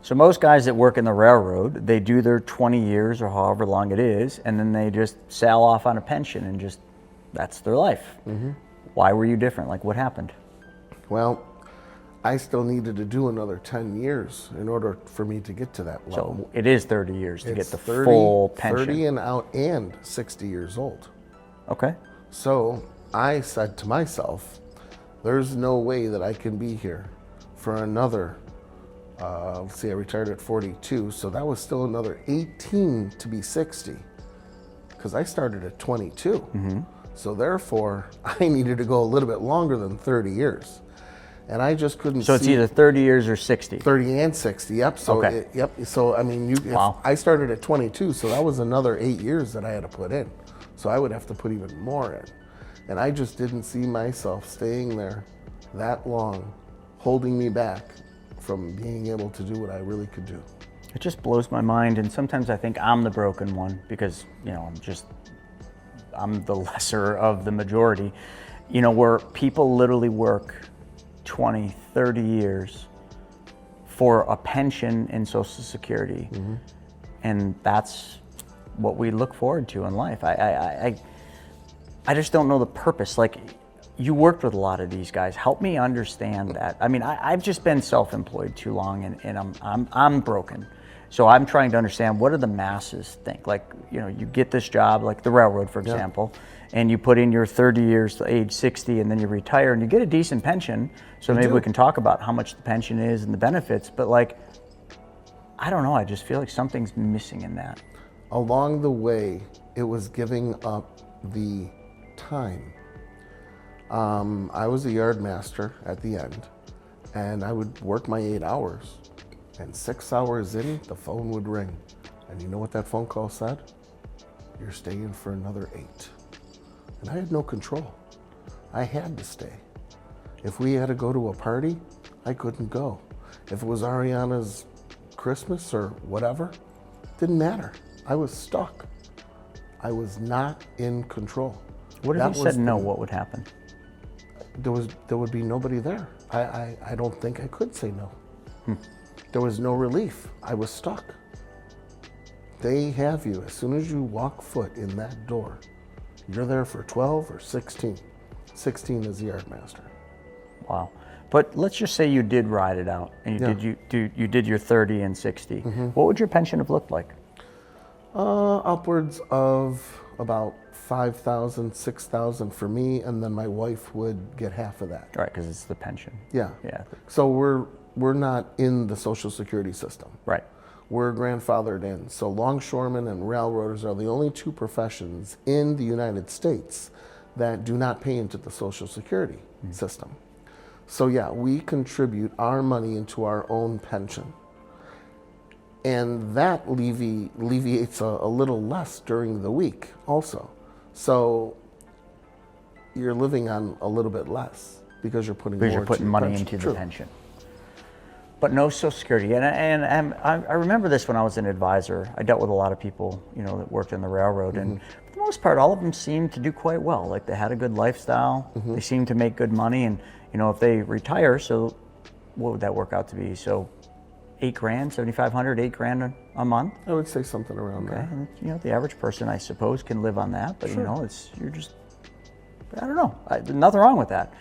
So most guys that work in the railroad, they do their 20 years or however long it is, and then they just sail off on a pension and just, that's their life. Why were you different? Like, what happened? Well, I still needed to do another 10 years in order for me to get to that level. So it is 30 years to get It's the 30, full pension. 30 and out and 60 years old. Okay. So I said to myself, there's no way that I can be here for another, let's see, I retired at 42, so that was still another 18 to be 60, because I started at 22. So therefore, I needed to go a little bit longer than 30 years. And I just couldn't see. So it's either 30 years or 60? 30 and 60, yep. So, Okay. yep. So, I mean, Wow. I started at 22, so that was another 8 years that I had to put in. So I would have to put even more in. And I just didn't see myself staying there that long, holding me back from being able to do what I really could do. It just blows my mind, and sometimes I think I'm the broken one because, I'm the lesser of the majority, where people literally work 20, 30 years for a pension in Social Security. And that's what we look forward to in life. I just don't know the purpose. Like, you worked with a lot of these guys. Help me understand that. I mean, I've just been self-employed too long, and I'm broken. So I'm trying to understand, what do the masses think? Like, you get this job, like the railroad, for example, and you put in your 30 years to age 60, and then you retire, and you get a decent pension. So maybe we can talk about how much the pension is and the benefits. But like, I don't know. I just feel like something's missing in that. Along the way, it was giving up the time. I was a yard master at the end, and I would work my 8 hours, and 6 hours in, the phone would ring. And you know what that phone call said? You're staying for another 8. And I had no control. I had to stay. If we had to go to a party, I couldn't go. If it was Ariana's Christmas or whatever, didn't matter. I was stuck. I was not in control. What if you said no, what would happen? There would be nobody there. I don't think I could say no. There was no relief. I was stuck. They have you. As soon as you walk foot in that door, you're there for 12 or 16. 16 is the yard master. Wow. But let's just say you did ride it out, and you did your 30 and 60. What would your pension have looked like? Upwards of about 5,000, 6,000 for me, and then my wife would get half of that. Right, because it's the pension. Yeah. Yeah. So we're not in the Social Security system. Right. We're grandfathered in. So longshoremen and railroaders are the only two professions in the United States that do not pay into the Social Security system. So yeah, we contribute our money into our own pension. And that alleviates a little less during the week also. So you're living on a little bit less because you're putting money into the pension. But no Social Security. And I remember this when I was an advisor. I dealt with a lot of people, that worked in the railroad, and for the most part, all of them seemed to do quite well. Like, they had a good lifestyle. They seemed to make good money, and if they retire, so what would that work out to be? So $8,000, $7,500, $8,000 a month. I would say something around there. And, the average person, I suppose, can live on that. But you're just, I don't know. There's nothing wrong with that.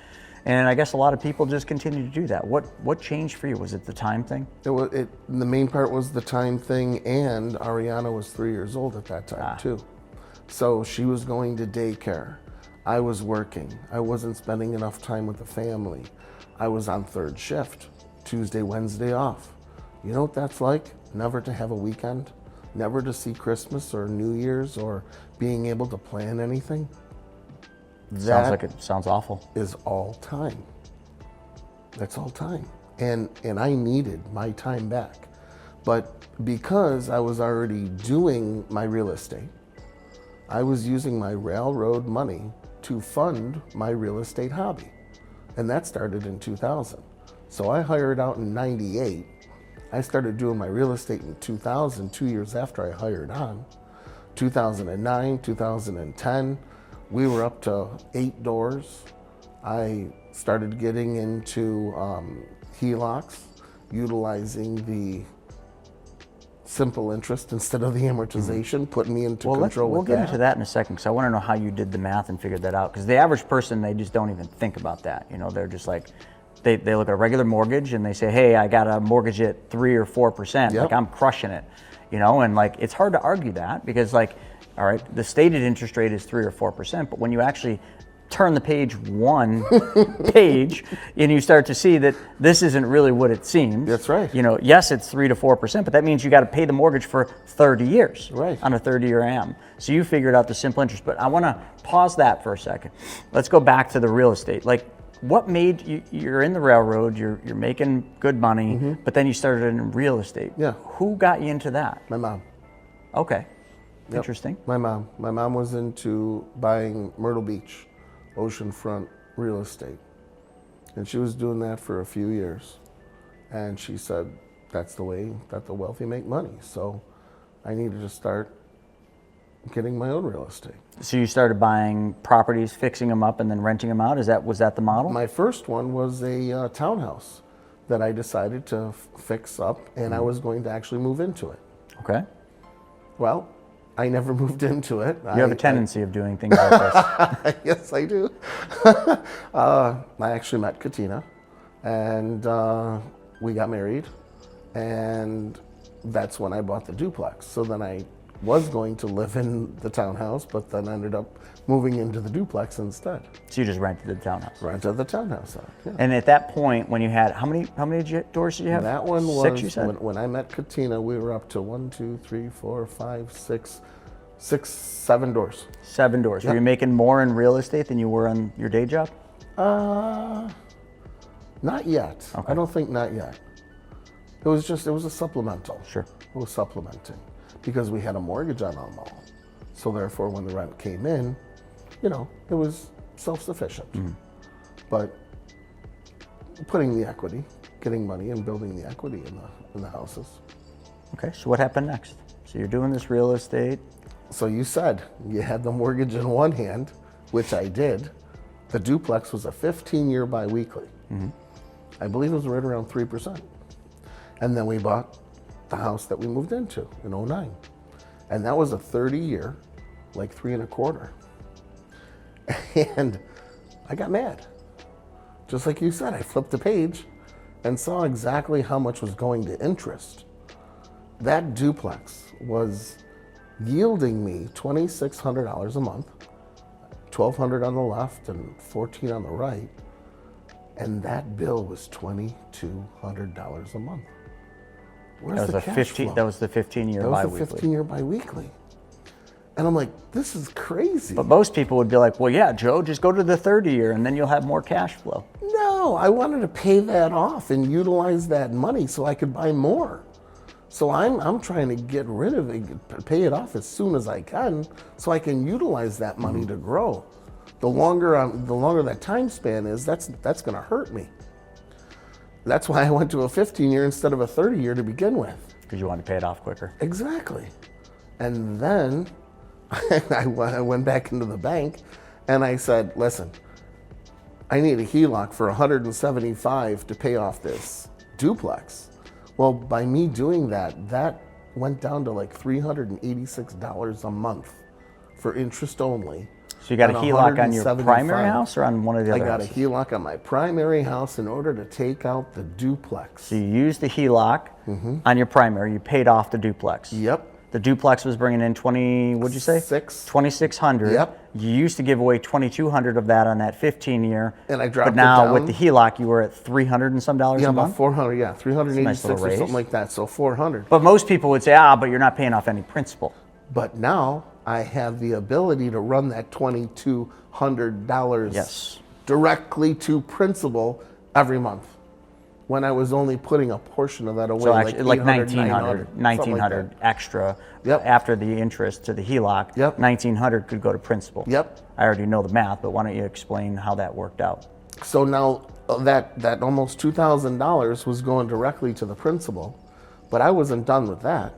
And I guess a lot of people just continue to do that. What changed for you? Was it the time thing? The main part was the time thing, and Ariana was 3 years old at that time too. So she was going to daycare. I was working. I wasn't spending enough time with the family. I was on third shift, Tuesday, Wednesday off. You know what that's like? Never to have a weekend, never to see Christmas or New Year's or being able to plan anything. Sounds awful. Is all time. That's all time. And I needed my time back. But because I was already doing my real estate, I was using my railroad money to fund my real estate hobby. And that started in 2000. So I hired out in 98. I started doing my real estate in 2000, 2 years after I hired on. 2009, 2010, we were up to 8 doors. I started getting into Helocs, utilizing the simple interest instead of the amortization, putting me into control we'll with get that. into that in a second, because I want to know how you did the math and figured that out. Because the average person, they just don't even think about that. You know, they're just like, they look at a regular mortgage and they say, hey, I got a mortgage at 3 or 4%. Yep. Like, I'm crushing it. You know, and like, it's hard to argue that, because like, all right, the stated interest rate is 3 or 4%, but when you actually turn the page one page and you start to see that this isn't really what it seems. That's right. You know, yes, it's 3 to 4%, but that means you got to pay the mortgage for 30 years Right. on a 30-year AM. So you figured out the simple interest. But I want to pause that for a second. Let's go back to the real estate. Like, what made you? You're in the railroad. You're making good money, but then you started in real estate. Yeah. Who got you into that? My mom. Okay. Yep. Interesting. My mom. My mom was into buying Myrtle Beach, oceanfront real estate. And she was doing that for a few years. And she said, that's the way that the wealthy make money. So I needed to start getting my own real estate. So you started buying properties, fixing them up, and then renting them out? Was that the model? My first one was a townhouse that I decided to fix up, and I was going to actually move into it. Okay. Well, I never moved into it. You have a tendency of doing things like this. Yes, I do. I actually met Katina, and we got married, and that's when I bought the duplex. So then I was going to live in the townhouse, but then ended up moving into the duplex instead. So you just rented the townhouse. Rented the townhouse out. Yeah. And at that point, when you had, how many doors did you have? That one was 6, you said? when I met Katina, we were up to 1, 2, 3, 4, 5, 6, 7 doors. 7 doors. Yep. Were you making more in real estate than you were on your day job? Not yet. Okay. I don't think not yet. It was a supplemental. Sure. It was supplementing because we had a mortgage on them all. So therefore, when the rent came in, you know, it was self-sufficient. But putting the equity, getting money and building the equity in the houses. Okay, so what happened next? So you're doing this real estate. So you said you had the mortgage in one hand, which I did. The duplex was a 15-year biweekly. I believe it was right around 3%. And then we bought the house that we moved into in 2009. And that was a 30-year, like 3 1/4. And I got mad. Just like you said, I flipped the page and saw exactly how much was going to interest. That duplex was yielding me $2,600 a month, $1,200 on the left and $1,400 on the right. And that bill was $2,200 a month. Where's the cash flow? That was the 15-year That was biweekly. the 15-year biweekly. And I'm like, this is crazy. But most people would be like, well, yeah, Joe, just go to the 30-year and then you'll have more cash flow. No, I wanted to pay that off and utilize that money so I could buy more. So I'm trying to get rid of it, pay it off as soon as I can, so I can utilize that money to grow. The longer that time span is, that's going to hurt me. That's why I went to a 15-year instead of a 30-year to begin with. Because you wanted to pay it off quicker. Exactly. And then I went back into the bank and I said, listen, I need a Heloc for $175 to pay off this duplex. Well, by me doing that, that went down to like $386 a month for interest only. So you got a on HELOC on your 175. primary house or on one of the other I got houses? a HELOC on my primary house in order to take out the duplex. So you used the HELOC on your primary. You paid off the duplex. Yep. The duplex was bringing in what'd you say? 2,600. Yep. You used to give away 2,200 of that on that 15-year. And I dropped But now it down. with the HELOC, you were at $300 and some dollars Yeah, a about month. 400. Yeah, 386 nice little or raise. something like that. So 400. But most people would say, but you're not paying off any principal. But now I have the ability to run that $2,200 Yes. directly to principal every month. When I was only putting a portion of that away, So actually, like 800, 1,900, 1,900 like extra Yep. after the interest to the HELOC. Yep. 1,900 could go to principal. Yep. I already know the math, but why don't you explain how that worked out? So now that almost $2,000 was going directly to the principal, but I wasn't done with that.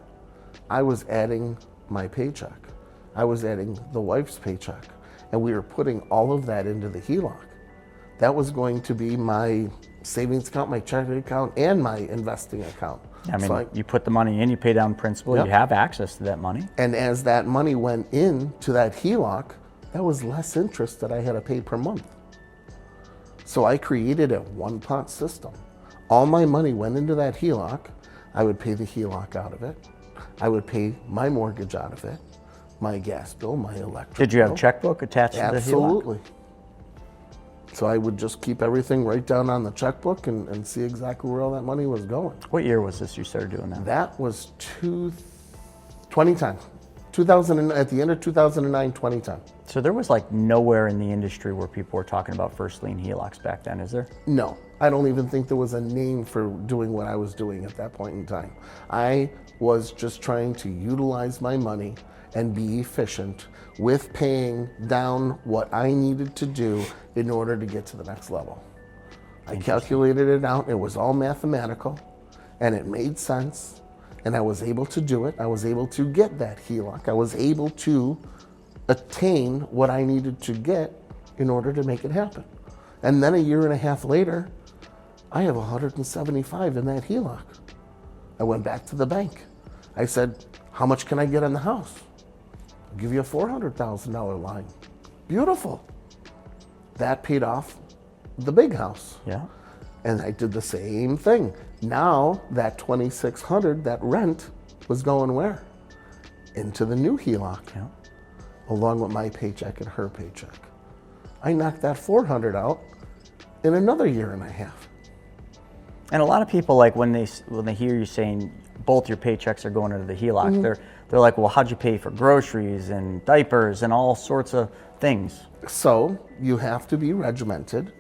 I was adding my paycheck. I was adding the wife's paycheck, and we were putting all of that into the HELOC. That was going to be my savings account, my checking account, and my investing account. I mean, So you put the money in, you pay down principal, Yep. you have access to that money. and as that money went into that HELOC, that was less interest that I had to pay per month. So I created a one-pot system. All my money went into that HELOC. I would pay the HELOC out of it. I would pay my mortgage out of it, my gas bill, my electric Did you have a bill. checkbook attached to the HELOC? Absolutely. So I would just keep everything right down on the checkbook and see exactly where all that money was going. What year was this you started doing that? That was 2010. 2000 at the end of 2009, 2010. So there was like nowhere in the industry where people were talking about first lien HELOCs back then, is there? No, I don't even think there was a name for doing what I was doing at that point in time. I was just trying to utilize my money and be efficient with paying down what I needed to do in order to get to the next level. I calculated it out. It was all mathematical, and it made sense, and I was able to do it. I was able to get that HELOC. I was able to attain what I needed to get in order to make it happen. And then a year and a half later, I have 175 in that HELOC. I went back to the bank. I said, how much can I get on the house? I'll give you a $400,000 line. Beautiful. That paid off the big house. Yeah. And I did the same thing. Now that 2,600, that rent was going where? Into the new HELOC, Yeah. along with my paycheck and her paycheck. I knocked that 400 out in another year and a half. And a lot of people, like when they hear you saying both your paychecks are going into the HELOC, Mm-hmm. they're like, well, how'd you pay for groceries and diapers and all sorts of things? So you have to be regimented,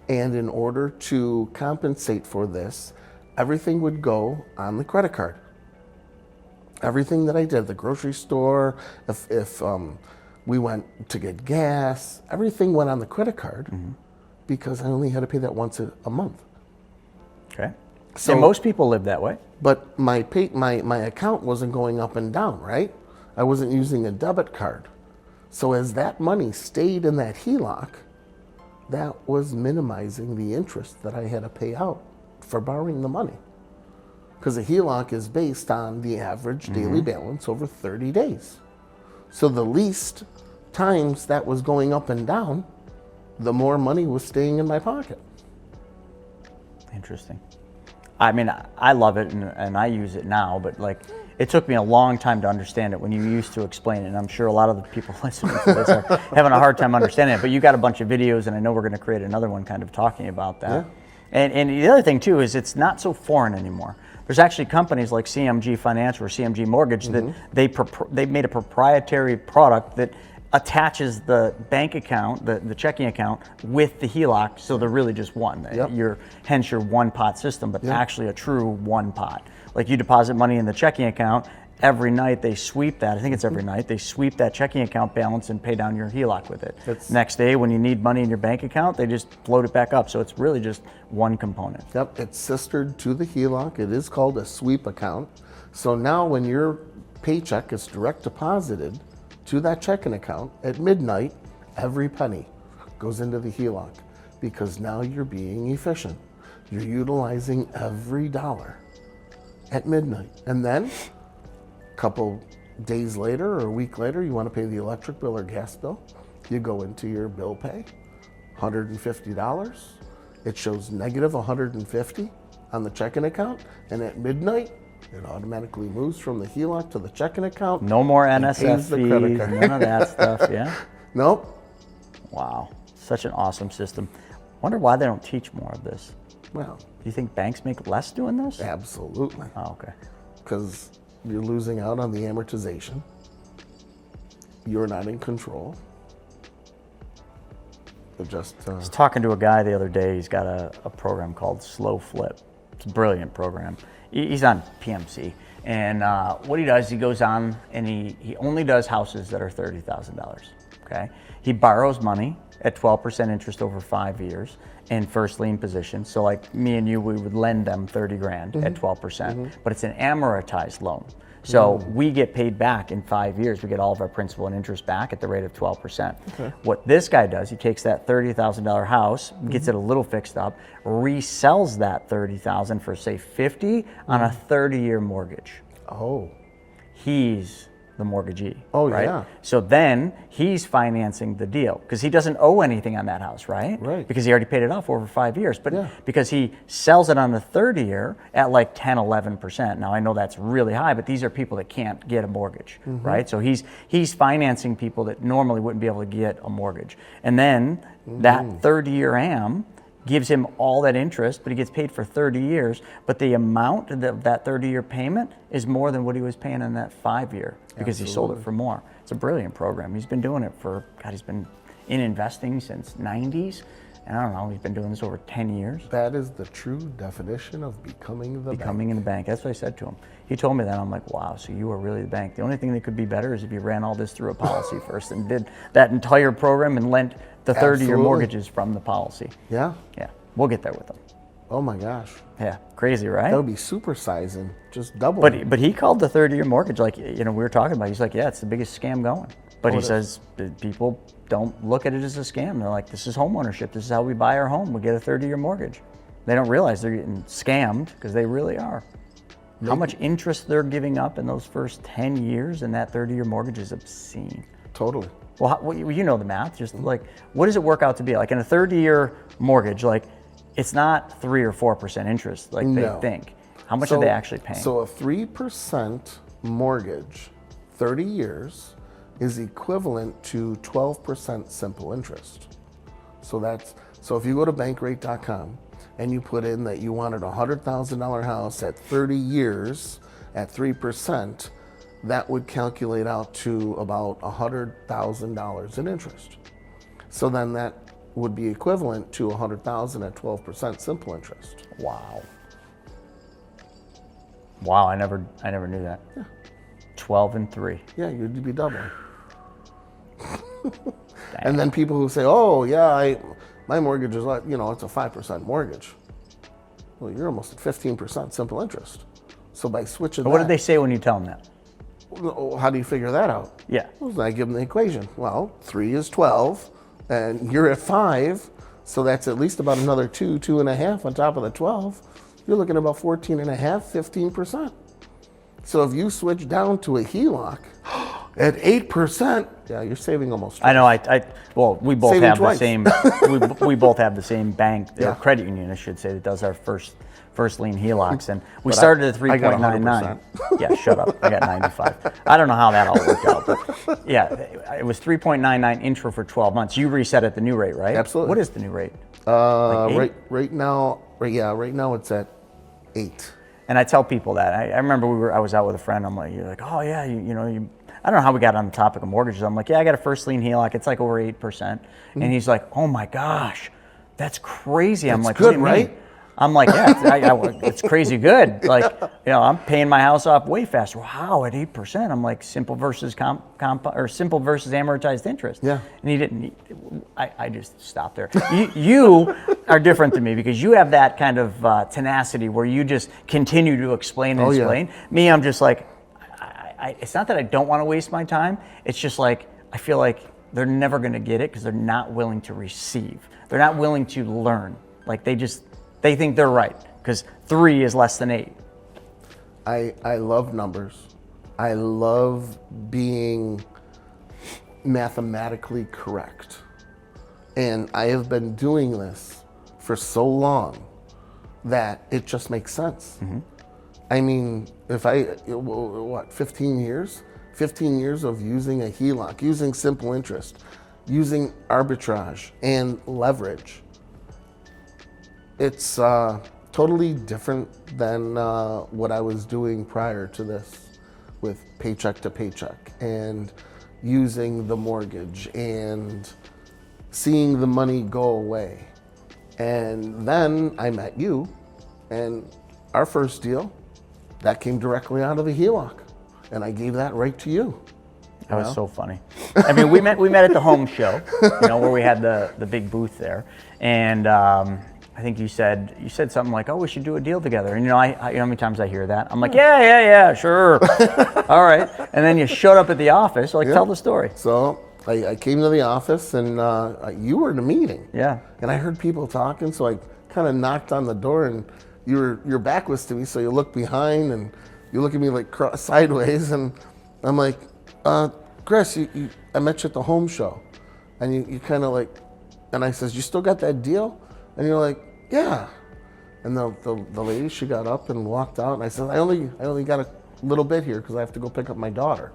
and in order to compensate for this, everything would go on the credit card. Everything that I did, the grocery store, if we went to get gas, everything went on the credit card because I only had to pay that once a month. Okay. So- And most people live that way. But my account wasn't going up and down, right? I wasn't using a debit card. So as that money stayed in that HELOC, that was minimizing the interest that I had to pay out for borrowing the money. Because a HELOC is based on the average daily balance over 30 days. So the least times that was going up and down, the more money was staying in my pocket. Interesting. I mean, I love it and I use it now, but like it took me a long time to understand it when you used to explain it. And I'm sure a lot of the people listening to this are having a hard time understanding it, but you got a bunch of videos and I know we're going to create another one kind of talking about that. Yeah. And the other thing too is it's not so foreign anymore. There's actually companies like CMG Financial or CMG Mortgage that they made a proprietary product that attaches the bank account, the checking account, with the HELOC, so they're really just one. Yep. Hence your one pot system, but actually a true one pot. Like you deposit money in the checking account, every night they sweep that. I think it's every night they sweep that checking account balance and pay down your HELOC with it. Next day, when you need money in your bank account, they just float it back up. So it's really just one component. Yep, it's sistered to the HELOC. It is called a sweep account. So now when your paycheck is direct deposited to that checking account at midnight, every penny goes into the HELOC because now you're being efficient. You're utilizing every dollar at midnight. And then a couple days later or a week later, you want to pay the electric bill or gas bill, you go into your bill pay, $150. It shows negative 150 on the checking account, and at midnight, it automatically moves from the HELOC to the checking account. No more and NSF pays the credit fees, card. none of that stuff, yeah? Nope. Wow, such an awesome system. Wonder why they don't teach more of this. Well, Do you think banks make less doing this? absolutely. Oh, okay. Because you're losing out on the amortization. You're not in control. It just, I was talking to a guy the other day. He's got a program called Slow Flip. It's a brilliant program. He's on PMC. And what he does, he goes on and he only does houses that are $30,000. Okay? He borrows money at 12% interest over 5 years in first lien position. So like me and you, we would lend them 30 grand at 12%, but it's an amortized loan. So we get paid back in 5 years. We get all of our principal and interest back at the rate of 12%. Okay. What this guy does, he takes that $30,000 house, gets it a little fixed up, resells that $30,000 for say 50 on a 30-year mortgage. Oh. He's the mortgagee. Oh, right? yeah. So then he's financing the deal because he doesn't owe anything on that house, right? Right. Because he already paid it off over 5 years. But Yeah. because he sells it on the 30-year at like 10, 11%. Now I know that's really high, but these are people that can't get a mortgage, right? So he's financing people that normally wouldn't be able to get a mortgage. And then that 30-year AM gives him all that interest, but he gets paid for 30 years. But the amount of that 30-year payment is more than what he was paying on that 5-year because he sold it for more. It's a brilliant program. He's been doing it for, God, he's been in investing since 90s. And I don't know, he's been doing this over 10 years. That is the true definition of becoming the Becoming in the bank. That's what I said to him. He told me that. I'm like, wow, so you are really the bank. The only thing that could be better is if you ran all this through a policy first and did that entire program and lent the 30-year Absolutely. mortgages from the policy. Yeah. Yeah, we'll get there with him. Oh my gosh. Yeah, crazy, right? That would be supersizing, just double. But he called the 30-year mortgage, like, we were talking about. He's like, yeah, it's the biggest scam going. But he says that people don't look at it as a scam. They're like, this is home ownership. This is how we buy our home. We get a 30-year mortgage. They don't realize they're getting scammed because they really are. How much interest they're giving up in those first 10 years in that 30-year mortgage is obscene. Totally. Well, you know the math. Just like, what does it work out to be? Like in a 30-year mortgage, like it's not 3 or 4% interest like they think. How much are they actually paying? So a 3% mortgage, 30 years, is equivalent to 12% simple interest. So if you go to bankrate.com and you put in that you wanted a $100,000 house at 30 years at 3%, that would calculate out to about $100,000 in interest. So then that would be equivalent to $100,000 at 12% simple interest. Wow. Wow, I never knew that. Yeah. 12 and 3. Yeah, you'd be doubling. And then people who say, oh yeah, my mortgage is like, it's a 5% mortgage. Well, you're almost at 15% simple interest. So by switching But what did they say when you tell them that? How do you figure that out? Yeah. Well, I give them the equation. Well, 3 is 12, and you're at 5, so that's at least about another 2.5 on top of the 12. You're looking at about 14.5, 15%. So if you switch down to a HELOC at 8%, yeah, you're saving almost. I know. Well, we both Saving have twice. the same. we both have the same bank, Yeah. credit union, I should say, that does our first lien HELOCs, and we started at I got 3.99. Yeah, shut up. I got 95. I don't know how that all worked out, but yeah, it was 3.99 intro for 12 months. You reset at the new rate, right? Absolutely. What is the new rate? Like 8? Right now it's at 8. And I tell people that. I remember I was out with a friend. I'm like, you're like, oh yeah, you I don't know how we got on the topic of mortgages. I'm like, yeah, I got a first lien HELOC. It's like over 8%. And he's like, oh my gosh, that's crazy. I'm That's like, good, what do you right? mean? I'm like, yeah, it's crazy good. Like, I'm paying my house off way faster. Wow, at 8%. I'm like, simple versus simple versus amortized interest. Yeah. And he didn't. I just stopped there. You are different than me because you have that kind of tenacity where you just continue to explain and explain. Me, I'm just like, it's not that I don't want to waste my time. It's just like I feel like they're never going to get it because they're not willing to receive. They're not willing to learn. Like they think they're right because 3 is less than 8. I love numbers. I love being mathematically correct. And I have been doing this for so long that it just makes sense. Mm-hmm. I mean, 15 years? 15 years of using a HELOC, using simple interest, using arbitrage and leverage. It's totally different than what I was doing prior to this with paycheck to paycheck and using the mortgage and seeing the money go away. And then I met you, and our first deal, that came directly out of the HELOC, and I gave that right to you. That was so funny. I mean, we met at the home show, where we had the big booth there, and I think you said something like, "Oh, we should do a deal together." And you know, you know how many times I hear that? I'm like, "Yeah, sure, all right." And then you showed up at the office. Like, tell the story. So I came to the office, and you were in a meeting. Yeah. And I heard people talking, so I kind of knocked on the door, and your back was to me, so you look behind, and you look at me like sideways, and I'm like, Chris, I met you at the home show, and you kind of like, and I says, you still got that deal? And you're like, yeah. And the lady, she got up and walked out, and I said, I only got a little bit here because I have to go pick up my daughter.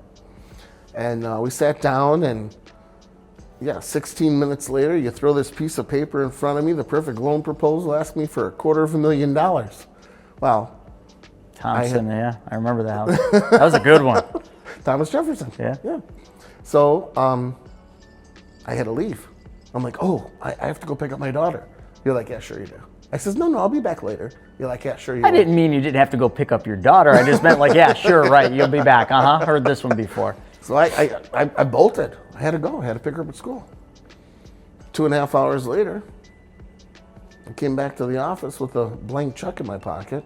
And we sat down, and 16 minutes later, you throw this piece of paper in front of me, the perfect loan proposal, ask me for $250,000. Wow. Thompson, I remember that house. That was a good one. Thomas Jefferson. Yeah. So I had to leave. I'm like, oh, I have to go pick up my daughter. You're like, yeah, sure you do. I says, no, I'll be back later. You're like, yeah, sure you do. I didn't mean you didn't have to go pick up your daughter. I just meant like, yeah, sure, right, you'll be back. Heard this one before. So I bolted. I had to go. I had to pick her up at school. 2.5 hours later, I came back to the office with a blank check in my pocket.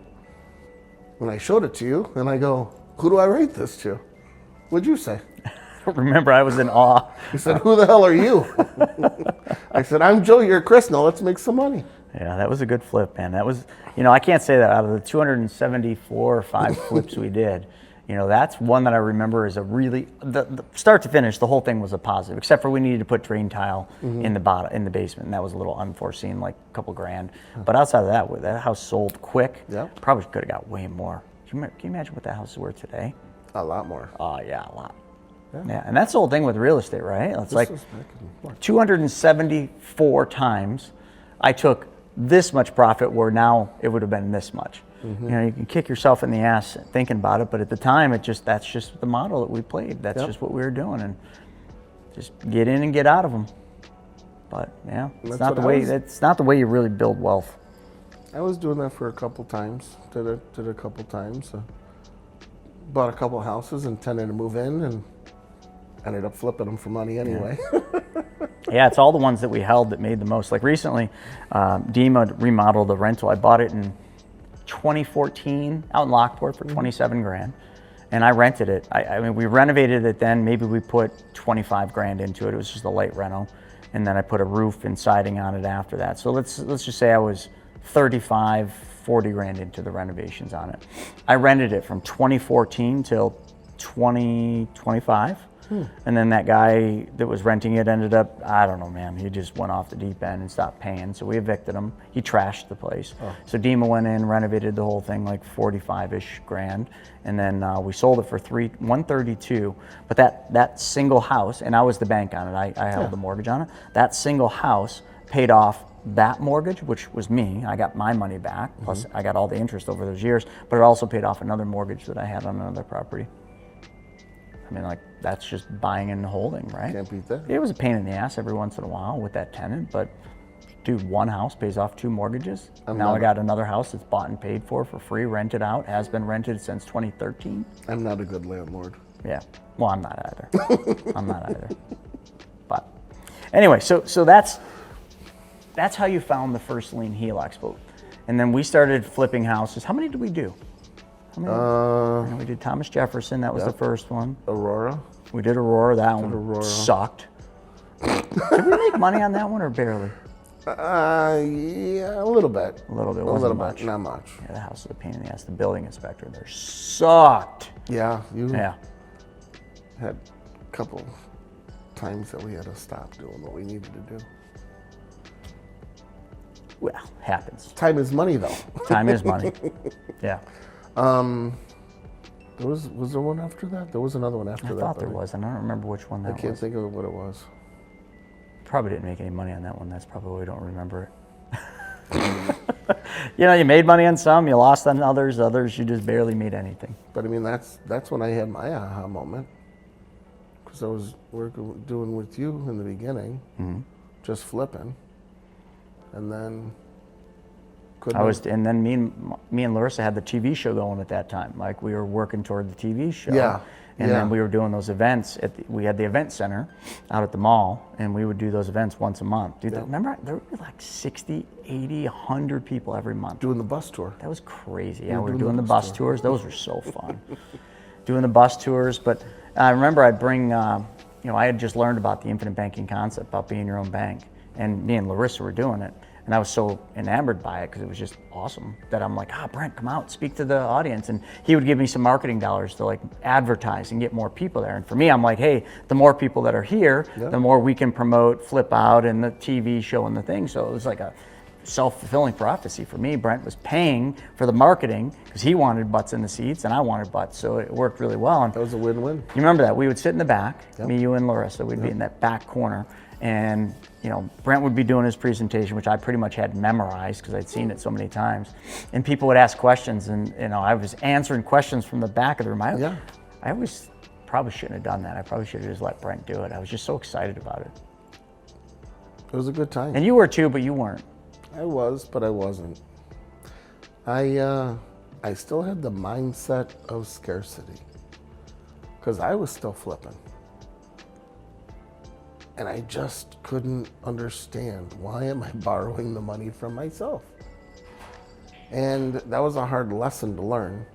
When I showed it to you, and I go, who do I write this to? What'd you say? Remember, I was in awe. He said, who the hell are you? I said, I'm Joe, you're Chris. Now let's make some money. Yeah, that was a good flip, man. That was, I can't say that out of the 274 or 5 flips we did. That's one that I remember as a really, the start to finish, the whole thing was a positive, except for we needed to put drain tile in the basement, and that was a little unforeseen, like a couple grand. But outside of that house sold quick. Yeah. Probably could have got way more. Can you imagine what that house is worth today? A lot more. Oh, yeah, a lot. Yeah, and that's the whole thing with real estate, right? It's like was back in 274 times I took this much profit where now it would have been this much. You can kick yourself in the ass thinking about it, but at the time, that's just the model that we played. That's just what we were doing, and just get in and get out of them. But yeah, it's not the way you really build wealth. I was doing that for a couple times. Did a couple times. Bought a couple houses, intended to move in, and ended up flipping them for money anyway. Yeah, it's all the ones that we held that made the most. Like recently, Dima remodeled a rental. I bought it in 2014 out in Lockport for 27 grand, and I rented it. I mean, we renovated it then. Maybe we put 25 grand into it. It was just a light reno, and then I put a roof and siding on it after that. So let's just say I was 35, 40 grand into the renovations on it. I rented it from 2014 till 2025. And then that guy that was renting it ended up, I don't know, man, he just went off the deep end and stopped paying. So we evicted him. He trashed the place. So Dima went in, renovated the whole thing, like 45-ish grand. And then we sold it for $132. But that single house, and I was the bank on it, I held the mortgage on it. That single house paid off that mortgage, which was me. I got my money back, plus I got all the interest over those years, but it also paid off another mortgage that I had on another property. I mean, like, that's just buying and holding, right? Can't beat that. It was a pain in the ass every once in a while with that tenant, but dude, one house pays off 2 mortgages. Now I got another house that's bought and paid for free, rented out, has been rented since 2013. I'm not a good landlord. Yeah, well, I'm not either. I'm not either. But anyway, so that's how you found the first lien Helocs boat. And then we started flipping houses. How many did we do? We did Thomas Jefferson, that was the first one. Aurora. We did Aurora, that one sucked. Did we make money on that one or barely? Yeah, a little bit. A little bit, wasn't much. Not much. Yeah, the house was a pain in the ass. The building inspector there sucked. Yeah, you Yeah. had a couple times that we had to stop doing what we needed to do. Well, happens. Time is money, though. Time is money. Yeah. Was there one after that? There was another one after that. I thought there was, and I don't remember which one that was. I can't think of what it was. Probably didn't make any money on that one. That's probably why we don't remember it. You made money on some, you lost on others. Others, you just barely made anything. But I mean, that's when I had my aha moment, because I was doing with you in the beginning, just flipping, and then And then me and Larissa had the TV show going at that time. Like we were working toward the TV show. Yeah. And then we were doing those events we had the event center out at the mall, and we would do those events once a month. Dude, remember there would be like 60, 80, 100 people every month. Doing the bus tour. That was crazy. Yeah, we were doing the bus tours. Those were so fun. Doing the bus tours, but I remember I'd bring, I had just learned about the infinite banking concept, about being your own bank, and me and Larissa were doing it. And I was so enamored by it because it was just awesome that I'm like, Brent, come out, speak to the audience. And he would give me some marketing dollars to like advertise and get more people there. And for me, I'm like, hey, the more people that are here, the more we can promote Flip Out and the TV show and the thing. So it was like a self-fulfilling prophecy for me. Brent was paying for the marketing because he wanted butts in the seats and I wanted butts. So it worked really well. And that was a win-win. You remember that? We would sit in the back, me, you, and Larissa. We'd be in that back corner. And Brent would be doing his presentation, which I pretty much had memorized because I'd seen it so many times. And people would ask questions, and I was answering questions from the back of the room. I always probably shouldn't have done that. I probably should have just let Brent do it. I was just so excited about it. It was a good time. And you were too, but you weren't. I was, but I wasn't. I still had the mindset of scarcity because I was still flipping. And I just couldn't understand, why am I borrowing the money from myself? And that was a hard lesson to learn.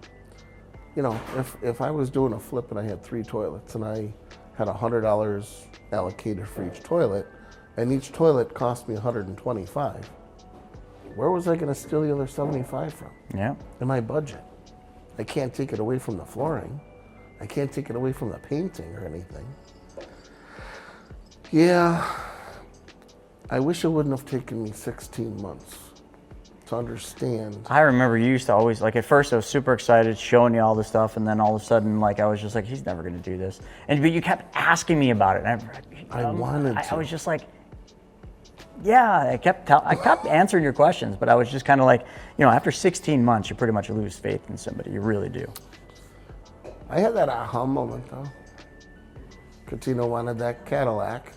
If I was doing a flip and I had 3 toilets and I had $100 allocated for each toilet, and each toilet cost me $125, where was I gonna steal the other $75 from? Yeah. In my budget. I can't take it away from the flooring. I can't take it away from the painting or anything. Yeah, I wish it wouldn't have taken me 16 months to understand. I remember you used to always, like at first I was super excited, showing you all this stuff, and then all of a sudden, like I was just like, he's never gonna do this. But you kept asking me about it. And I wanted to. I was just like, yeah, I kept answering your questions, but I was just kind of like, after 16 months, you pretty much lose faith in somebody. You really do. I had that aha moment though. Katina wanted that Cadillac.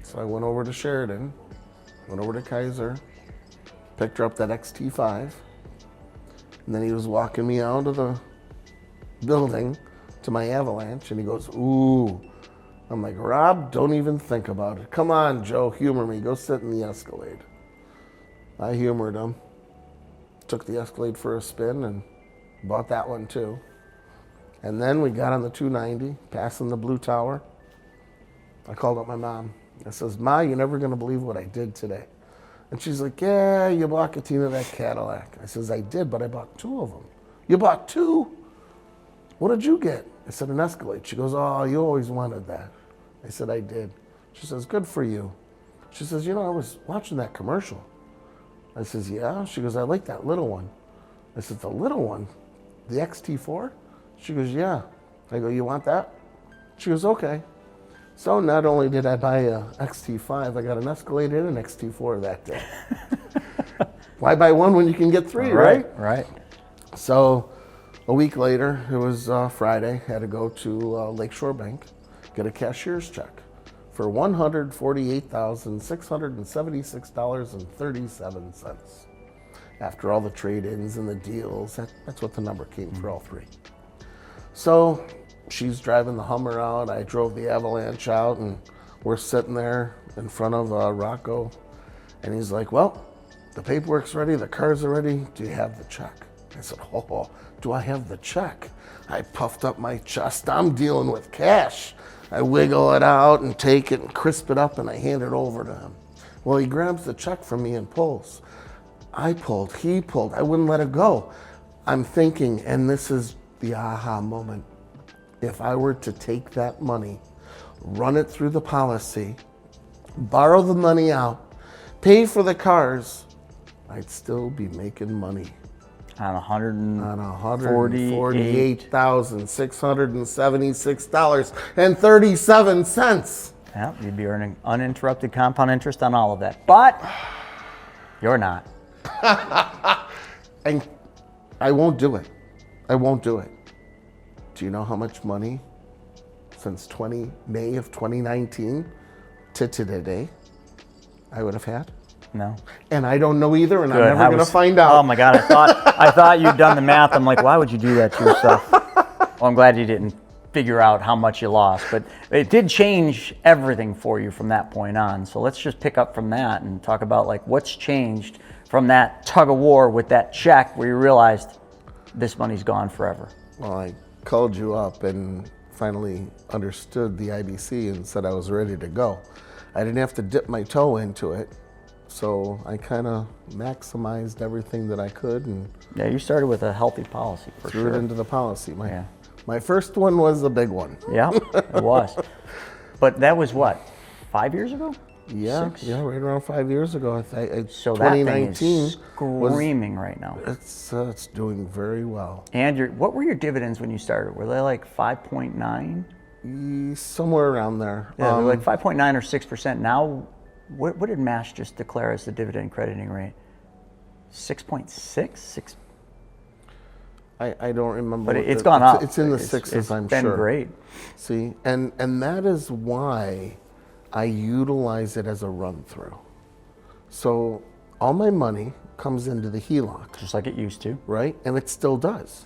So I went over to Sheridan, went over to Kaiser, picked her up that XT5, and then he was walking me out of the building to my Avalanche, and he goes, ooh. I'm like, Rob, don't even think about it. Come on, Joe, humor me. Go sit in the Escalade. I humored him, took the Escalade for a spin, and bought that one too. And then we got on the 290, passing the Blue Tower. I called up my mom. I says, Ma, you're never gonna believe what I did today. And she's like, yeah, you bought Katina that Cadillac. I says, I did, but I bought 2 of them. You bought 2? What did you get? I said, an Escalade. She goes, oh, you always wanted that. I said, I did. She says, good for you. She says, I was watching that commercial. I says, yeah? She goes, I like that little one. I said, the little one? The XT4? She goes, yeah. I go, you want that? She goes, okay. So not only did I buy a XT5, I got an Escalade and an XT4 that day. Why buy one when you can get 3, right? Right. So a week later, it was Friday, had to go to Lakeshore Bank, get a cashier's check for $148,676.37. After all the trade-ins and the deals, that's what the number came for all 3. So she's driving the Hummer out, I drove the Avalanche out, and we're sitting there in front of Rocco, and he's like, well, the paperwork's ready, the cars are ready, do you have the check? I said, oh, do I have the check? I puffed up my chest, I'm dealing with cash. I wiggle it out and take it and crisp it up, and I hand it over to him. Well, he grabs the check from me and pulls. I pulled, he pulled, I wouldn't let it go. I'm thinking, and this is the aha moment, if I were to take that money, run it through the policy, borrow the money out, pay for the cars, I'd still be making money. On $148,676.37. Yeah, you'd be earning uninterrupted compound interest on all of that. But you're not. And I won't do it. I won't do it. Do you know how much money since May of 2019 to today I would have had? No. And I don't know either, and Good. I'm never going to find out. Oh my God, I thought you'd done the math. I'm like, why would you do that to yourself? Well, I'm glad you didn't figure out how much you lost, but it did change everything for you from that point on. So let's just pick up from that and talk about like what's changed from that tug of war with that check where you realized this money's gone forever. Well, I called you up and finally understood the IBC and said I was ready to go. I didn't have to dip my toe into it, so I kind of maximized everything that I could and Yeah, you started with a healthy policy for threw sure. it into the policy. Yeah. My first one was the big one. Yeah, it was. But that was what, 5 years ago? Yeah, 6? yeah, right around 5 years ago. So that thing 2019 is screaming right now. it's doing very well. And what were your dividends when you started? Were they like 5.9? Somewhere around there. Yeah, they were like 5.9 or 6%. Now, what did Mass just declare as the dividend crediting rate? 6.6? 6? I don't remember. But it's gone up. It's in the sixes, I'm sure. It's been great. See, and that is why I utilize it as a run through. So all my money comes into the Heloc, Just like it used to. right? And it still does.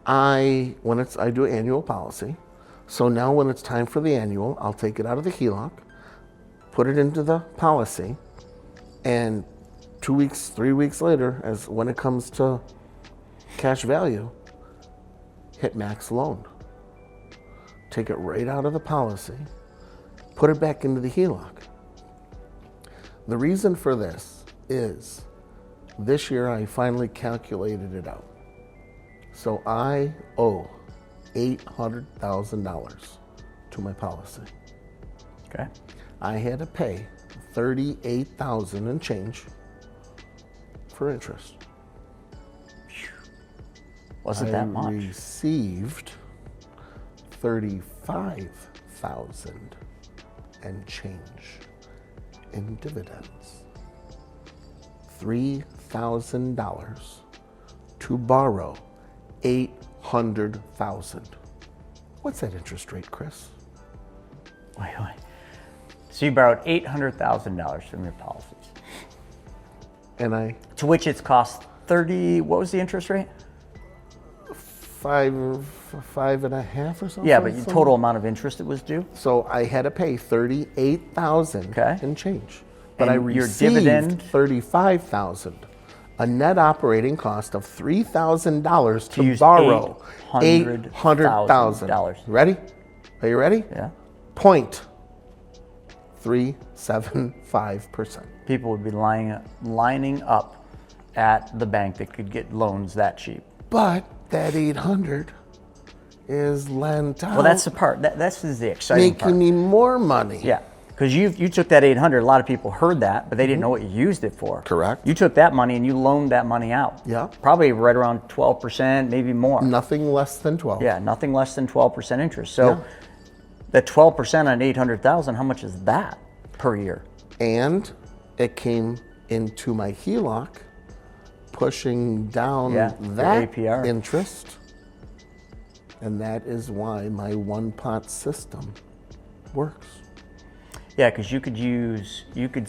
I do annual policy. So now when it's time for the annual, I'll take it out of the Heloc, put it into the policy, and 2 weeks, 3 weeks later, as when it comes to cash value, hit max loan. Take it right out of the policy, put it back into the Heloc. The reason for this is this year I finally calculated it out. So I owe $800,000 to my policy. Okay. I had to pay $38,000 and change for interest. Wasn't that much? I received $35,000 and change in dividends. $3,000 to borrow $800,000. What's that interest rate, Chris? Wait. So you borrowed $800,000 from your policies. And To which it's cost 30, what was the interest rate? 5.5 or something. Yeah, but the total amount of interest it was due? So I had to pay $38,000 Okay. and change. But And I your received dividend? $35,000. A net operating cost of $3,000 to use borrow $800,000. Ready? Are you ready? Yeah. 0.375%. People would be lining up at the bank that could get loans that cheap. But that 800 is lent out. Well, that's the part. This is the exciting making part. me more money. Yeah, because you took that 800. A lot of people heard that, but they didn't know what you used it for. Correct. You took that money and you loaned that money out. Yeah. Probably right around 12%, maybe more. Nothing less than 12. Yeah, nothing less than 12% interest. So the 12% on 800,000, how much is that per year? And it came into my Heloc, pushing down your that APR. interest. And that is why my one pot system works. Yeah, because you could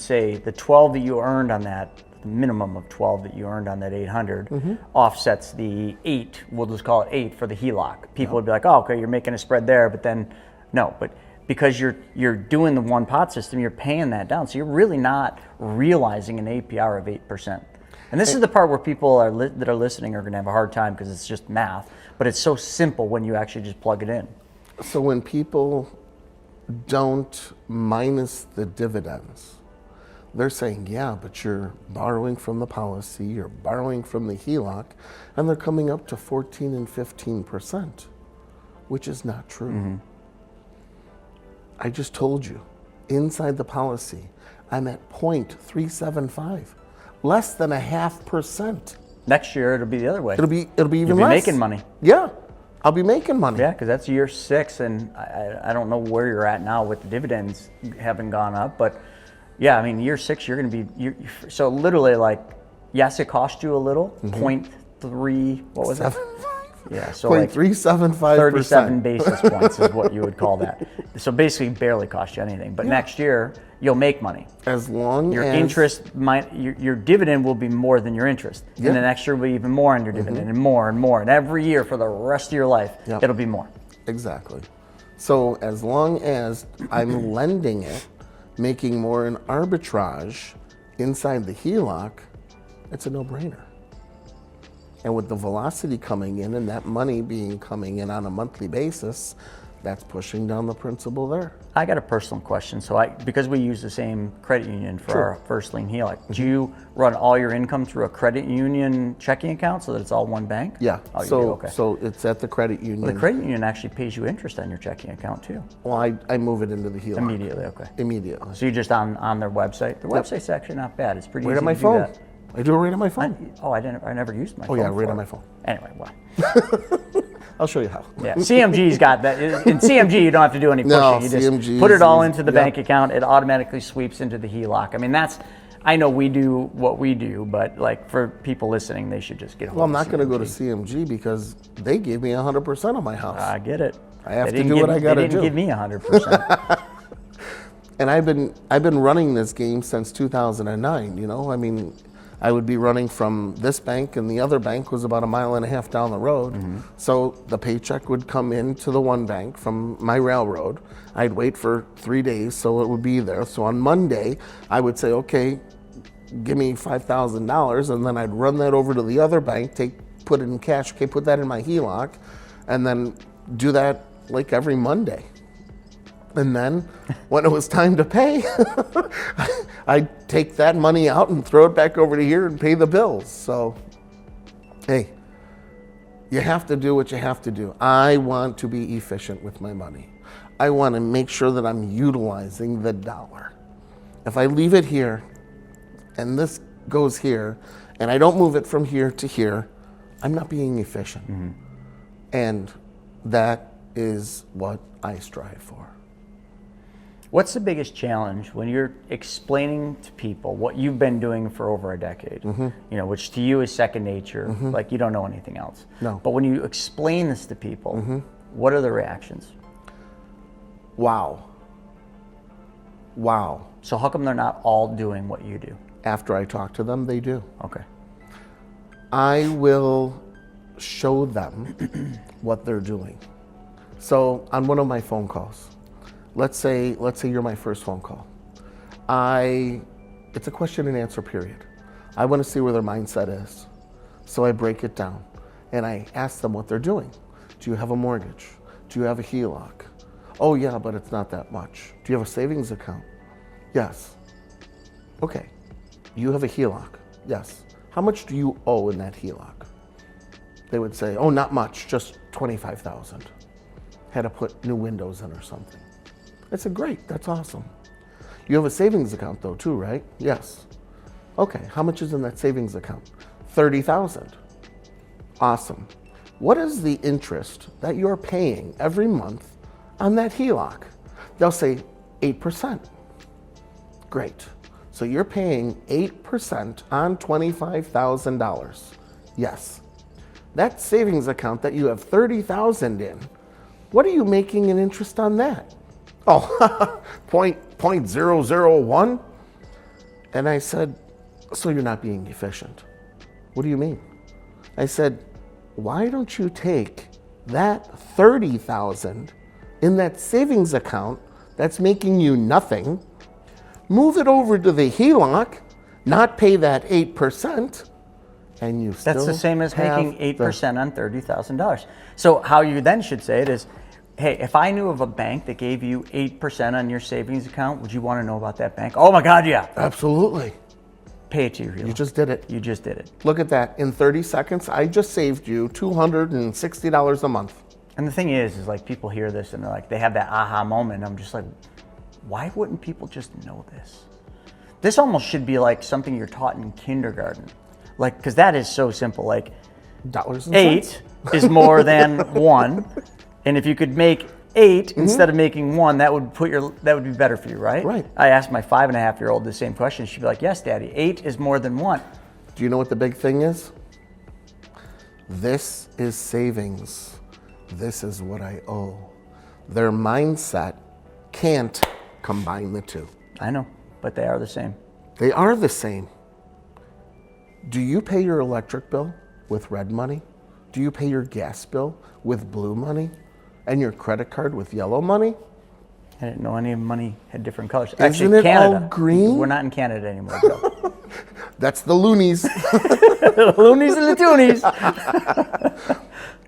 say the 12 that you earned on that, the minimum of 12 that you earned on that 800 offsets the 8, we'll just call it 8 for the Heloc. People would be like, oh, okay, you're making a spread there, but then, no. But because you're doing the one pot system, you're paying that down. So you're really not realizing an APR of 8%. And this is the part where people that are listening are going to have a hard time because it's just math, but it's so simple when you actually just plug it in. So when people don't minus the dividends, they're saying, yeah, but you're borrowing from the policy, you're borrowing from the Heloc, and they're coming up to 14 and 15%, which is not true. I just told you, inside the policy, I'm at 0.375. Less than 0.5%. Next year it'll be the other way. It'll be even You'll be less. making money. Yeah, I'll be making money. Yeah, because that's year 6, and I don't know where you're at now with the dividends having gone up, but yeah, I mean year 6 you're going to be so literally like yes, it cost you a little 0.3 what was it? Yeah, so like 0.375%. 37 basis points is what you would call that. So basically barely cost you anything. But next year, you'll make money. As long Your as interest might, your dividend will be more than your interest. Yeah. And the next year will be even more on your dividend and more and more. And every year for the rest of your life, Yep. it'll be more. Exactly. So as long as I'm lending it, making more in arbitrage inside the HELOC, it's a no-brainer. And with the velocity coming in and that money coming in on a monthly basis, that's pushing down the principal there. I got a personal question. So because we use the same credit union for our first lien HELOC, do you run all your income through a credit union checking account so that it's all one bank? Yeah. Oh, you so do? Okay. so it's at the credit union. Well, the credit union actually pays you interest on your checking account too. Well, I move it into the HELOC. Immediately, okay. Immediately. So you're just on their website. Their website's actually not bad. It's pretty Right easy on my to phone. do that. I do it right on my phone. I never used my phone. Oh yeah, right for on it. my phone. Anyway, well. I'll show you how. Yeah, CMG's got that. In CMG, you don't have to do any pushing. No, You just CMG put it all is- into the yep. bank account. It automatically sweeps into the HELOC. I mean, I know we do what we do, but like for people listening, they should just get hold Well, I'm of not going to go to CMG. CMG because they gave me 100% of my house. I get it. I have They to didn't do what I gotta They didn't do. give me 100%. And I've been running this game since 2009. You know, I mean, I would be running from this bank, and the other bank was about 1.5 miles down the road. So the paycheck would come into the one bank from my railroad. I'd wait for 3 days so it would be there. So on Monday, I would say, okay, give me $5,000, and then I'd run that over to the other bank, put it in cash. Okay, put that in my HELOC, and then do that like every Monday. And then when it was time to pay, I'd take that money out and throw it back over to here and pay the bills. So, hey, you have to do what you have to do. I want to be efficient with my money. I want to make sure that I'm utilizing the dollar. If I leave it here and this goes here and I don't move it from here to here, I'm not being efficient. And that is what I strive for. What's the biggest challenge when you're explaining to people what you've been doing for over a decade, you know, which to you is second nature, like you don't know anything else. No. But when you explain this to people, what are the reactions? Wow. Wow. So how come they're not all doing what you do? After I talk to them, they do. Okay. I will show them what they're doing. So on one of my phone calls, let's say you're my first phone call. It's a question and answer period. I want to see where their mindset is. So I break it down and I ask them what they're doing. Do you have a mortgage? Do you have a HELOC? Oh yeah, but it's not that much. Do you have a savings account? Yes. Okay. You have a HELOC? Yes. How much do you owe in that HELOC? They would say, oh, not much, just $25,000. Had to put new windows in or something. I said, great, that's awesome. You have a savings account though too, right? Yes. Okay, how much is in that savings account? $30,000. Awesome. What is the interest that you're paying every month on that HELOC? They'll say 8%. Great. So you're paying 8% on $25,000. Yes. That savings account that you have $30,000 in, what are you making in interest on that? Oh, 0.001? And I said, so you're not being efficient. What do you mean? I said, why don't you take that $30,000 in that savings account that's making you nothing, move it over to the HELOC, not pay that 8%, and you still That's the same as have making 8% on $30,000. So how you then should say it is, hey, if I knew of a bank that gave you 8% on your savings account, would you want to know about that bank? Oh my God, yeah. Absolutely. Pay it to your HELOC. You just did it. You just did it. Look at that. In 30 seconds, I just saved you $260 a month. And the thing is like people hear this and they're like, they have that aha moment. I'm just like, why wouldn't people just know this? This almost should be like something you're taught in kindergarten. Like, because that is so simple. Like, Dollars and 8 cents. is more than 1. And if you could make 8 instead of making 1, that would be better for you, right? Right. I asked my 5.5-year-old the same question. She'd be like, yes, Daddy, 8 is more than 1. Do you know what the big thing is? This is savings. This is what I owe. Their mindset can't combine the two. I know, but they are the same. They are the same. Do you pay your electric bill with red money? Do you pay your gas bill with blue money? And your credit card with yellow money? I didn't know any of money had different colors. Isn't Actually, it Canada. all green? We're not in Canada anymore, Joe. That's the loonies. The loonies and the toonies.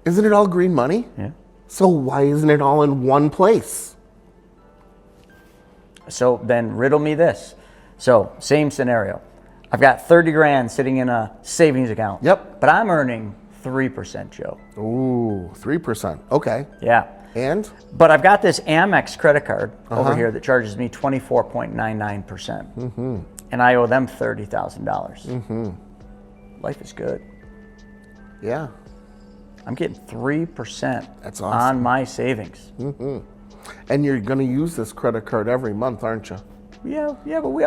Isn't it all green money? Yeah. So why isn't it all in one place? So then riddle me this. So same scenario. I've got 30 grand sitting in a savings account. Yep. But I'm earning 3%, Joe. Ooh, 3%. Okay. Yeah. And? But I've got this Amex credit card over here that charges me 24.99%. And I owe them $30,000. Life is good. Yeah. I'm getting 3% That's on awesome. my savings. And you're going to use this credit card every month, aren't you? Yeah, but we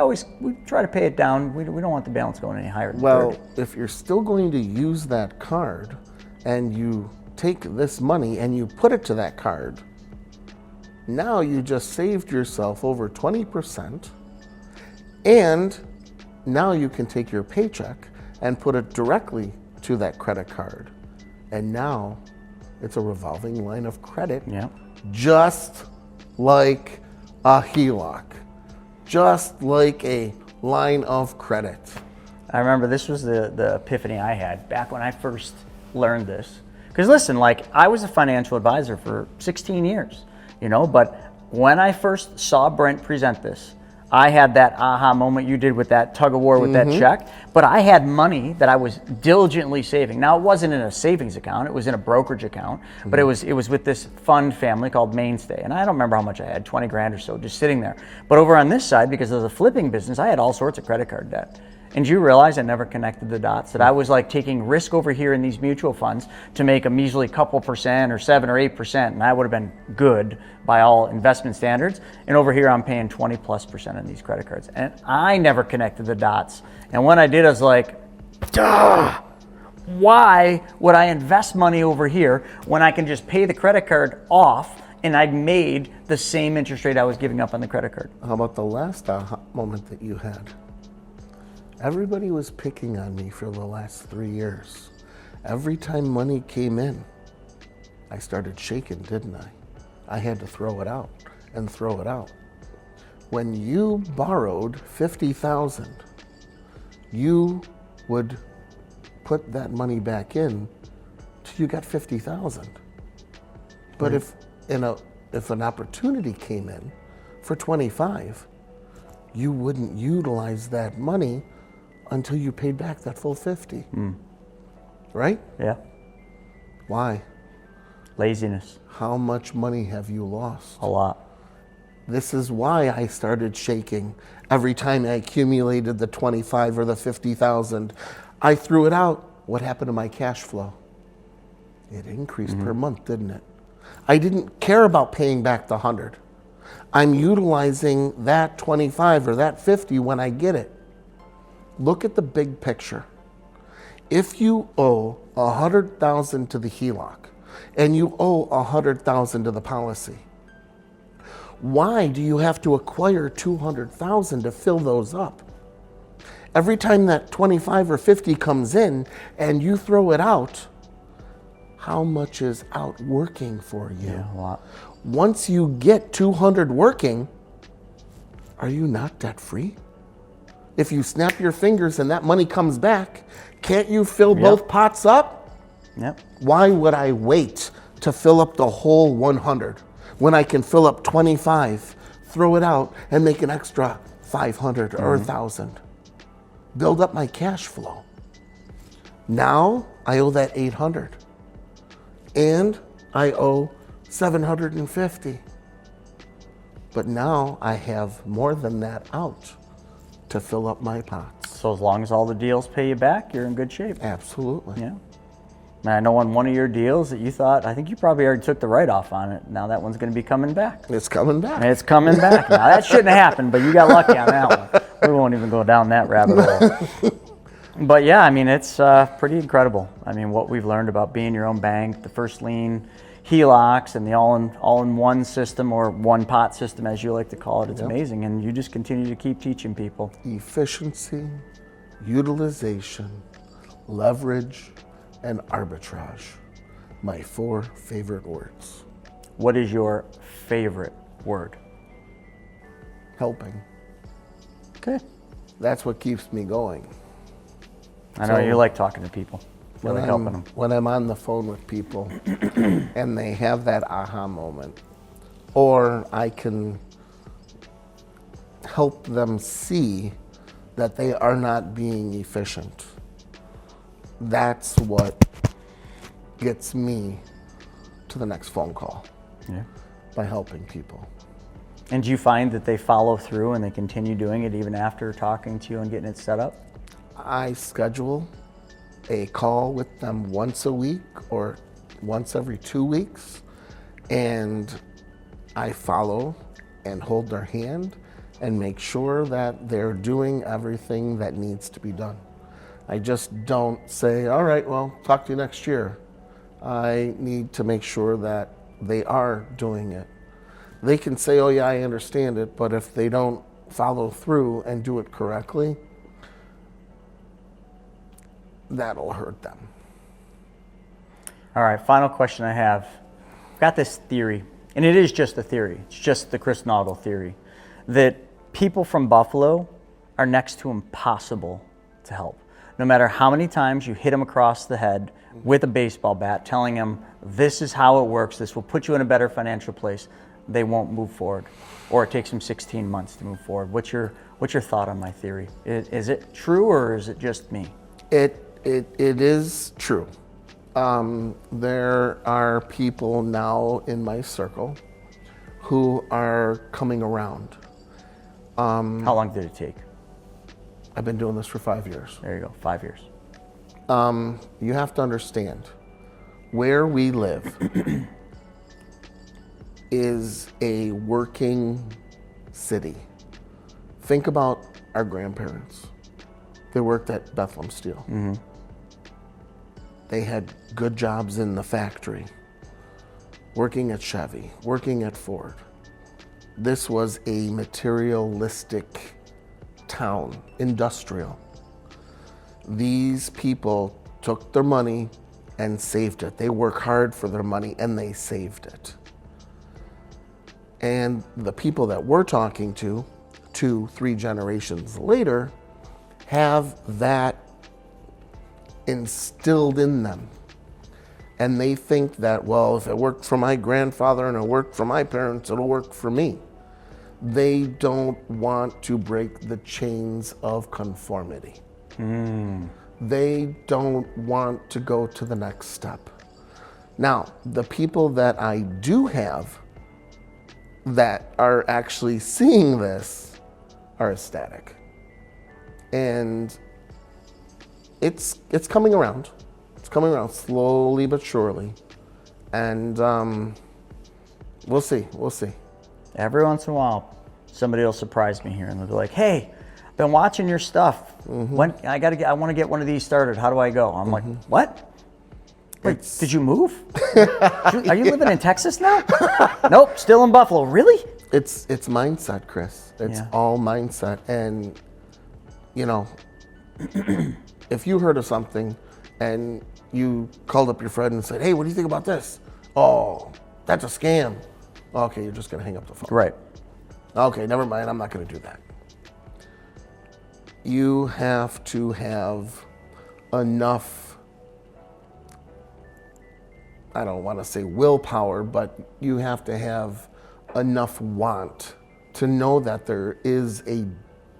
try to pay it down. We don't want the balance going any higher than Well, 30. if you're still going to use that card and you take this money and you put it to that card, now you just saved yourself over 20%, and now you can take your paycheck and put it directly to that credit card. And now it's a revolving line of credit, Yeah. just like a Heloc, just like a line of credit. I remember this was the epiphany I had back when I first learned this. Because listen, like I was a financial advisor for 16 years, but when I first saw Brent present this, I had that aha moment you did with that tug of war with that check, but I had money that I was diligently saving. Now it wasn't in a savings account, it was in a brokerage account, but it was with this fund family called Mainstay. And I don't remember how much I had, 20 grand or so just sitting there. But over on this side, because of the flipping business, I had all sorts of credit card debt. And you realize I never connected the dots, that I was like taking risk over here in these mutual funds to make a measly couple percent or 7 or 8%, and I would have been good by all investment standards. And over here I'm paying 20+% on these credit cards. And I never connected the dots. And when I did, I was like, duh! Why would I invest money over here when I can just pay the credit card off and I'd made the same interest rate I was giving up on the credit card? How about the last aha moment that you had? Everybody was picking on me for the last 3 years. Every time money came in, I started shaking, didn't I? I had to throw it out and throw it out. When you borrowed $50,000, you would put that money back in till you got $50,000. But if an opportunity came in for 25, you wouldn't utilize that money until you paid back that full 50. Right? Yeah. Why? Laziness. How much money have you lost? A lot. This is why I started shaking every time I accumulated the 25 or the 50,000. I threw it out. What happened to my cash flow? It increased per month, didn't it? I didn't care about paying back the 100. I'm utilizing that 25 or that 50 when I get it. Look at the big picture. If you owe $100,000 to the Heloc and you owe $100,000 to the policy, why do you have to acquire $200,000 to fill those up? Every time that 25 or 50 comes in and you throw it out, how much is out working for you? Yeah, a lot. Once you get 200 working, are you not debt free? If you snap your fingers and that money comes back, can't you fill both pots up? Yep. Why would I wait to fill up the whole 100 when I can fill up 25, throw it out, and make an extra 500 or 1,000? Build up my cash flow. Now I owe that 800, and I owe 750. But now I have more than that out to fill up my pots. So as long as all the deals pay you back, you're in good shape. Absolutely. Yeah. And I know on one of your deals that you thought, I think you probably already took the write-off on it. Now that one's going to be coming back. It's coming back. It's coming back. Now that shouldn't have happened, but you got lucky on that one. We won't even go down that rabbit hole. But yeah, I mean, it's pretty incredible. I mean, what we've learned about being your own bank, the first lien, HELOCs, and the all-in-one system, or one pot system, as you like to call it. It's amazing, and you just continue to keep teaching people. Efficiency, utilization, leverage, and arbitrage. My 4 favorite words. What is your favorite word? Helping. Okay. That's what keeps me going. I know you like talking to people. You like helping them. When I'm on the phone with people and they have that aha moment, or I can help them see that they are not being efficient, that's what gets me to the next phone call. Yeah. By helping people. And do you find that they follow through and they continue doing it even after talking to you and getting it set up? I schedule a call with them once a week or once every 2 weeks, and I follow and hold their hand and make sure that they're doing everything that needs to be done. I just don't say, all right, well, talk to you next year. I need to make sure that they are doing it. They can say, oh yeah, I understand it, but if they don't follow through and do it correctly, that'll hurt them. All right, final question I have. I've got this theory, and it is just a theory. It's just the Chris Naugle theory, that people from Buffalo are next to impossible to help. No matter how many times you hit them across the head with a baseball bat, telling them this is how it works, this will put you in a better financial place, they won't move forward. Or it takes them 16 months to move forward. What's your thought on my theory? Is it true, or is it just me? It is true. There are people now in my circle who are coming around. How long did it take? I've been doing this for 5 years. There you go, 5 years. You have to understand, where we live is a working city. Think about our grandparents. They worked at Bethlehem Steel. Mm-hmm. They had good jobs in the factory, working at Chevy, working at Ford. This was a materialistic town, industrial. These people took their money and saved it. They work hard for their money and they saved it. And the people that we're talking to, 2-3 generations later, have that instilled in them. And they think that, well, if it worked for my grandfather and it worked for my parents, it'll work for me. They don't want to break the chains of conformity. They don't want to go to the next step. Now, the people that I do have that are actually seeing this are ecstatic. And it's coming around. It's coming around slowly but surely. And we'll see. Every once in a while, somebody will surprise me here and they'll be like, hey, I've been watching your stuff. When I want to get one of these started. How do I go? I'm like, what? Wait, did you move? Are you living in Texas now? Nope, still in Buffalo. Really? It's mindset, Chris. It's all mindset. And, you know, if you heard of something and you called up your friend and said, hey, what do you think about this? Oh, that's a scam. Okay, you're just going to hang up the phone. Right. Okay, never mind. I'm not going to do that. You have to have enough, I don't want to say willpower, but you have to have enough want to know that there is a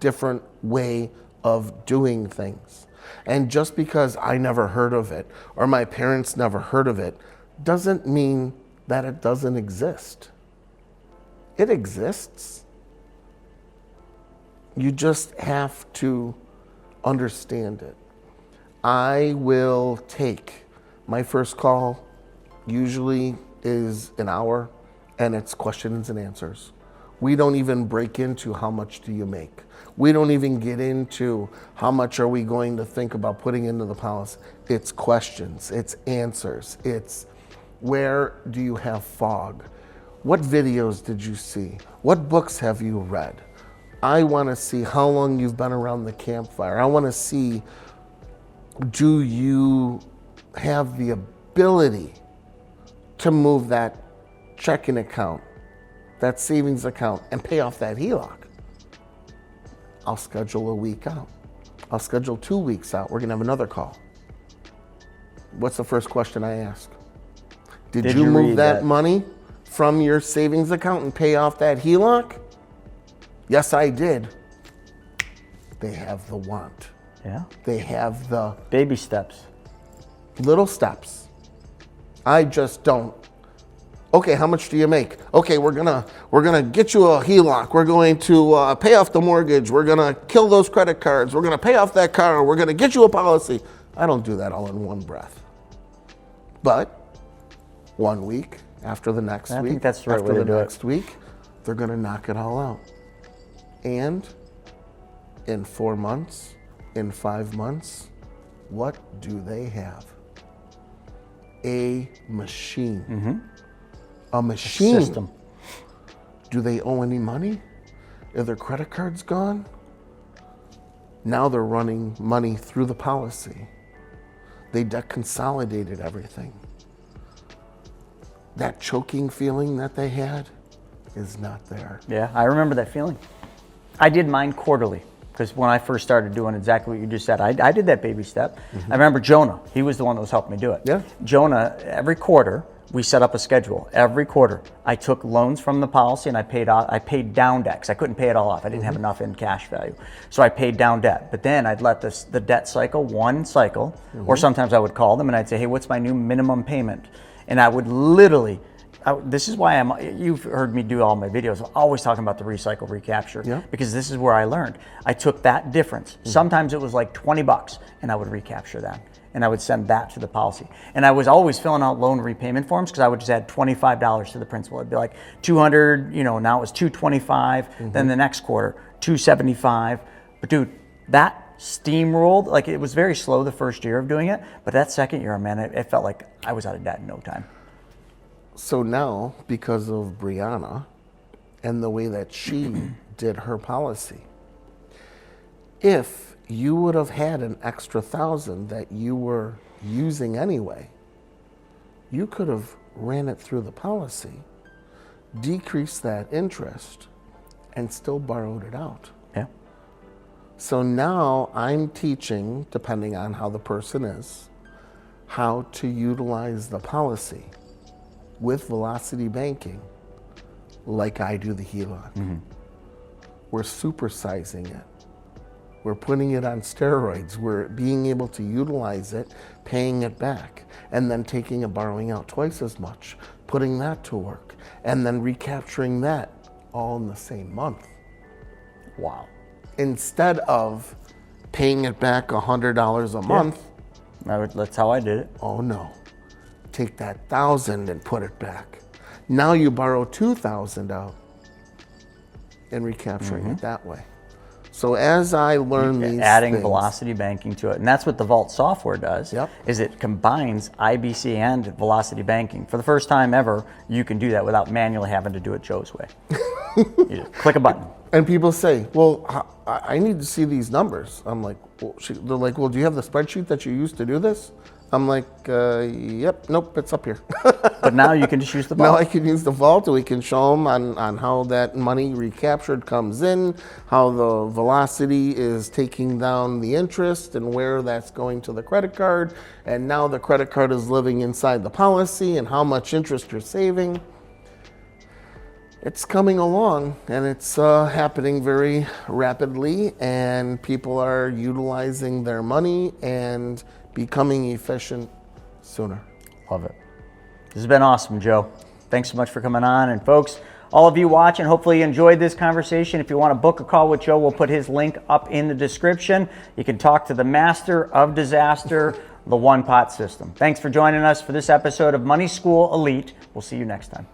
different way of doing things. And just because I never heard of it or my parents never heard of it doesn't mean that it doesn't exist. It exists. You just have to understand it. I will take my first call, usually is an hour, and it's questions and answers. We don't even break into how much do you make. We don't even get into how much are we going to think about putting into the policy. It's questions, it's answers, it's where do you have fog? What videos did you see? What books have you read? I want to see how long you've been around the campfire. I want to see, do you have the ability to move that checking account, that savings account, and pay off that Heloc? I'll schedule a week out. I'll schedule 2 weeks out. We're gonna have another call. What's the first question I ask? Did you move that money from your savings account and pay off that Heloc? Yes, I did. They have the want. Yeah. They have the Baby steps. little steps. I just don't. Okay, how much do you make? Okay, we're gonna get you a Heloc. We're going to pay off the mortgage. We're gonna kill those credit cards. We're gonna pay off that car. We're gonna get you a policy. I don't do that all in one breath. But 1 week after the next I week, think that's the right after way to the do it. next week, they're gonna knock it all out. And in 4 months, in 5 months, what do they have? A machine. A machine. System. Do they owe any money? Are their credit cards gone? Now they're running money through the policy. They deconsolidated everything. That choking feeling that they had is not there. Yeah, I remember that feeling. I did mine quarterly because when I first started doing exactly what you just said, I did that baby step. I remember Jonah. He was the one that was helping me do it. Yeah. Jonah, every quarter, we set up a schedule. Every quarter, I took loans from the policy and I paid down debt because I couldn't pay it all off. I didn't have enough in cash value. So I paid down debt. But then I'd let the debt cycle, one cycle, or sometimes I would call them and I'd say, hey, what's my new minimum payment? And I would literally, this is why you've heard me do all my videos. I'm always talking about the recycle, recapture, because this is where I learned. I took that difference. Sometimes it was like $20 and I would recapture that. And I would send that to the policy. And I was always filling out loan repayment forms because I would just add $25 to the principal. It'd be like 200, now it was 225, then the next quarter, 275. But dude, that steamrolled, like it was very slow the first year of doing it, but that second year, man, it felt like I was out of debt in no time. So now, because of Brianna and the way that she did her policy, if you would have had an extra $1,000 that you were using anyway, you could have ran it through the policy, decreased that interest, and still borrowed it out. Yeah. So now I'm teaching, depending on how the person is, how to utilize the policy with velocity banking like I do the Heloc. We're supersizing it. We're putting it on steroids. We're being able to utilize it, paying it back, and then taking and borrowing out twice as much, putting that to work, and then recapturing that all in the same month. Wow. Instead of paying it back $100 a month. That's how I did it. Oh no. Take that $1,000 and put it back. Now you borrow $2,000 out and recapturing it that way. So as I learn these adding things, velocity banking to it, and that's what the Vault software does. Is it combines IBC and velocity banking. For the first time ever, you can do that without manually having to do it Joe's way. You just click a button. And people say, well, I need to see these numbers. I'm like, well, they're like, well, do you have the spreadsheet that you used to do this? I'm like, yep, nope, it's up here. But now you can just use the Vault. Now I can use the Vault, and we can show them on how that money recaptured comes in, how the velocity is taking down the interest, and where that's going to the credit card. And now the credit card is living inside the policy, and how much interest you're saving. It's coming along, and it's happening very rapidly, and people are utilizing their money and becoming efficient sooner. Love it. This has been awesome, Joe. Thanks so much for coming on. And folks, all of you watching, hopefully you enjoyed this conversation. If you want to book a call with Joe, we'll put his link up in the description. You can talk to the master of disaster, the one pot system. Thanks for joining us for this episode of Money School Elite. We'll see you next time.